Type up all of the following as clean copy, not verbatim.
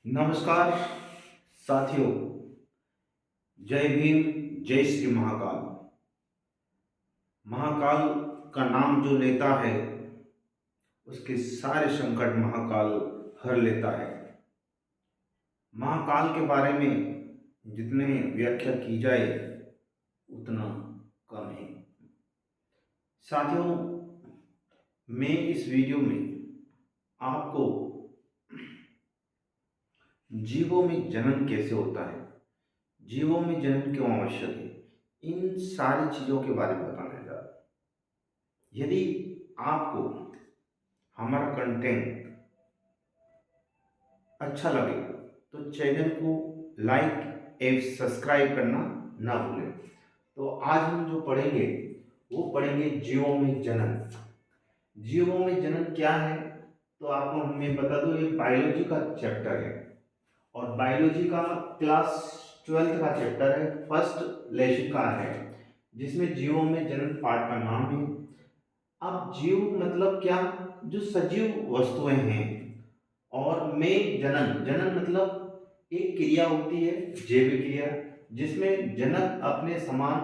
नमस्कार साथियों, जय भीम, जय श्री महाकाल। महाकाल का नाम जो लेता है उसके सारे संकट महाकाल हर लेता है। महाकाल के बारे में जितने व्याख्या की जाए उतना कम है। साथियों, मैं इस वीडियो में आपको जीवों में जन्म कैसे होता है, जीवों में जन्म क्यों आवश्यक है, इन सारी चीज़ों के बारे में बताने जा रहा हूं। यदि आपको हमारा कंटेंट अच्छा लगे तो चैनल को लाइक एवं सब्सक्राइब करना ना भूलें। तो आज हम जो पढ़ेंगे वो पढ़ेंगे जीवों में जन्म। जीवों में जन्म क्या है तो आपको मैं बता दूं, ये बायोलॉजी का चैप्टर है और बायोलॉजी का क्लास 12th का चैप्टर है, फर्स्ट लेशिका है, जिसमें जीवों में जन्म पार्ट का नाम है। अब जीव मतलब क्या, जो सजीव वस्तुएं हैं। और में जनन, जनन मतलब एक क्रिया होती है, जैविक क्रिया, जिसमें जनक अपने समान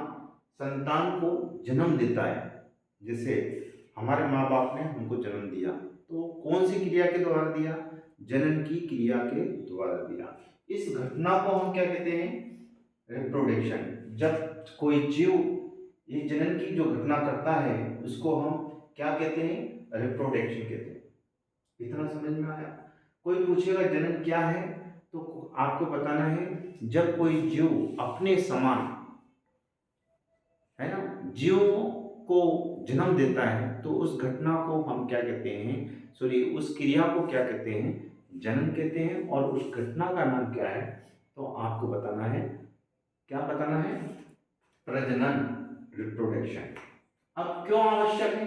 संतान को जन्म देता है। जैसे हमारे माँ बाप ने हमको जन्म दिया, तो कौन सी क्रिया के द्वारा दिया? जनन की क्रिया के द्वारा दिया। इस घटना को हम क्या कहते हैं? रिप्रोडक्शन। जब कोई जीव ये जनन की जो घटना करता है उसको हम क्या कहते हैं? रिप्रोडक्शन कहते हैं। इतना समझ में आया? कोई पूछेगा जनन क्या है तो आपको बताना है, जब कोई जीव अपने समान, है ना, जीव को जन्म देता है तो उस घटना को हम क्या कहते हैं, सॉरी, उस क्रिया को क्या कहते हैं? जन्म कहते हैं। और उस घटना का नाम क्या है तो आपको बताना है, क्या बताना है? प्रजनन, रिप्रोडक्शन। अब क्यों आवश्यक है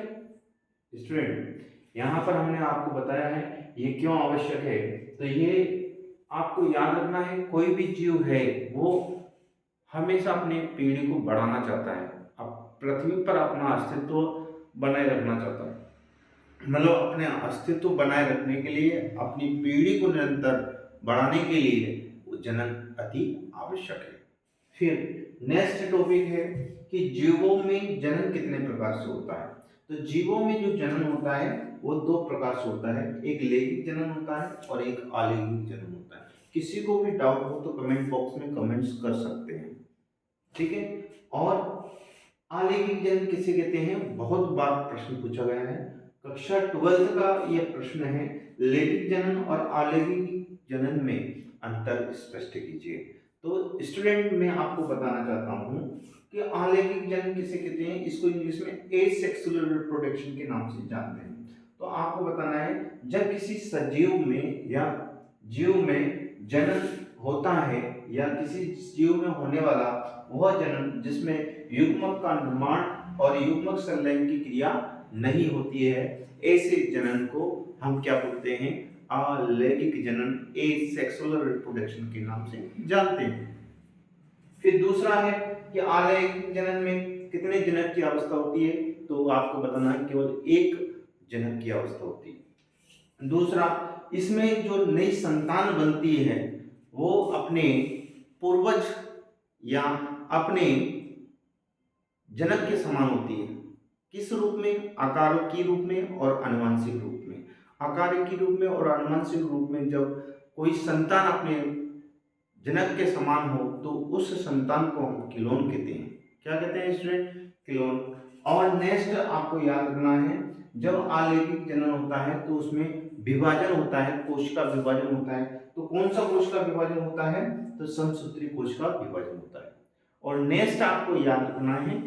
स्टूडेंट? यहाँ पर हमने आपको बताया है ये क्यों आवश्यक है। तो ये आपको याद रखना है, कोई भी जीव है वो हमेशा अपनी पीढ़ी को बढ़ाना चाहता है, अब पृथ्वी पर अपना अस्तित्व बनाए रखना चाहता है। मतलब अपने अस्तित्व बनाए रखने के लिए, अपनी पीढ़ी को निरंतर बढ़ाने के लिए वो जनन अति आवश्यक है। फिर नेक्स्ट टॉपिक है कि जीवों में जनन कितने प्रकार से होता है। तो जीवों में जो जनन होता है वो दो प्रकार से होता है, एक लैंगिक जनन होता है और एक अलैंगिक जनन होता है। किसी को भी डाउट हो तो कमेंट बॉक्स में कमेंट्स कर सकते हैं, ठीक है। और अलैंगिक जनन किसे कहते हैं? बहुत बार प्रश्न पूछा गया है, कक्षा 12th का यह प्रश्न है, लैंगिक जनन और अलैंगिक जनन में अंतर स्पष्ट कीजिए। तो स्टूडेंट मैं आपको बताना चाहता हूं कि अलैंगिक जनन किसे कहते हैं, इसको इंग्लिश में एसेक्सुअल रिप्रोडक्शन के नाम से जानते हैं। तो आपको बताना है, जब किसी सजीव में या जीव में जनन होता है या किसी जीव में होने वाला वह जनन जिसमें युग्मक का निर्माण और युग्मक संलयन की क्रिया नहीं होती है, ऐसे जनन को हम क्या बोलते हैं? अलैंगिक जनन, एसेक्सुअल रिप्रोडक्शन के नाम से जानते हैं। फिर दूसरा है कि अलैंगिक जनन में कितने जनक की अवस्था होती है, तो आपको बताना है केवल एक जनक की अवस्था होती है। दूसरा, इसमें जो नई संतान बनती है वो अपने पूर्वज या अपने जनक के समान होती है। किस रूप में? आकारिक रूप में और आनुवंशिक रूप में। आकारिक रूप में और आनुवंशिक रूप में जब कोई संतान अपने जनक के समान हो तो उस संतान को हम क्लोन कहते हैं। क्या कहते हैं स्टूडेंट? क्लोन। और नेक्स्ट आपको याद रखना है, जब अलैंगिक जनन होता है तो उसमें विभाजन होता है, कोश का विभाजन होता है। तो कौन सा कोश का विभाजन होता है? तो समसूत्री कोश का विभाजन होता है। और नेक्स्ट आपको याद रखना है,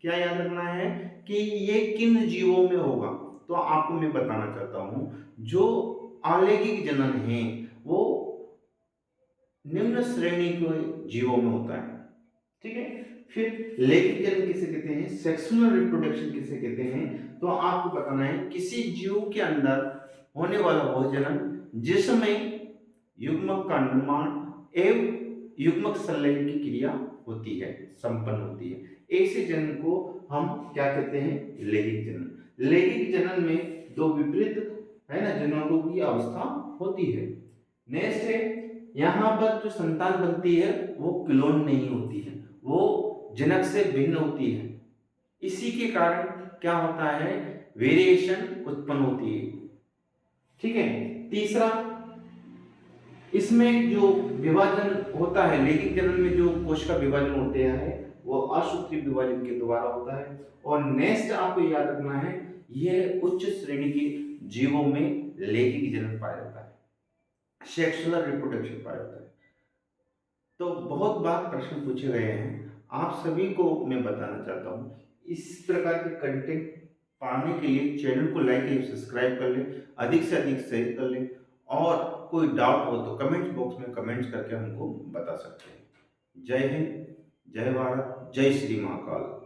क्या याद रखना है कि ये किन जीवों में होगा। तो आपको मैं बताना चाहता हूं, जो अलैंगिक जनन है वो निम्न श्रेणी के जीवों में होता है, ठीक है। फिर लैंगिक जनन किसे कहते हैं? सेक्सुअल रिप्रोडक्शन किसे कहते हैं? तो आपको बताना है, किसी जीव के अंदर होने वाला वह जनन जिसमें युग्मक का निर्माण एवं युग्मक संलयन की क्रिया होती है, संपन्न होती है। ऐसे जनन को हम क्या कहते हैं? लैंगिक जनन। लैंगिक जनन में दो विपरीत, है ना, जनकों की अवस्था होती है। नेक्स्ट है यहाँ पर जो संतान बनती है वो क्लोन नहीं होती है, वो जनक से भिन्न होती है। इसी के कारण क्या होता है, वेरिएशन उत्पन्न होती है। ठीक है। तीसरा, इसमें जो विभाजन होता है, लैंगिक जनन में जो कोश का विभाजन होते हैं वो असूत्रीय विभाजन के द्वारा होता है। और नेक्स्ट आपको याद रखना है, यह उच्च श्रेणी के जीवों में लैंगिक जनन पाया जाता है, सेक्सुअल रिप्रोडक्शन पाया जाता है। तो बहुत बार प्रश्न पूछे गए हैं, आप सभी को मैं बताना चाहता हूँ, इस प्रकार के कंटेंट पाने के लिए चैनल को लाइक एवं सब्सक्राइब कर लें, अधिक से अधिक शेयर कर लें, और कोई डाउट हो तो कमेंट बॉक्स में कमेंट्स करके हमको बता सकते हैं। जय हिंद, जय भारत, जय श्री महाकाल।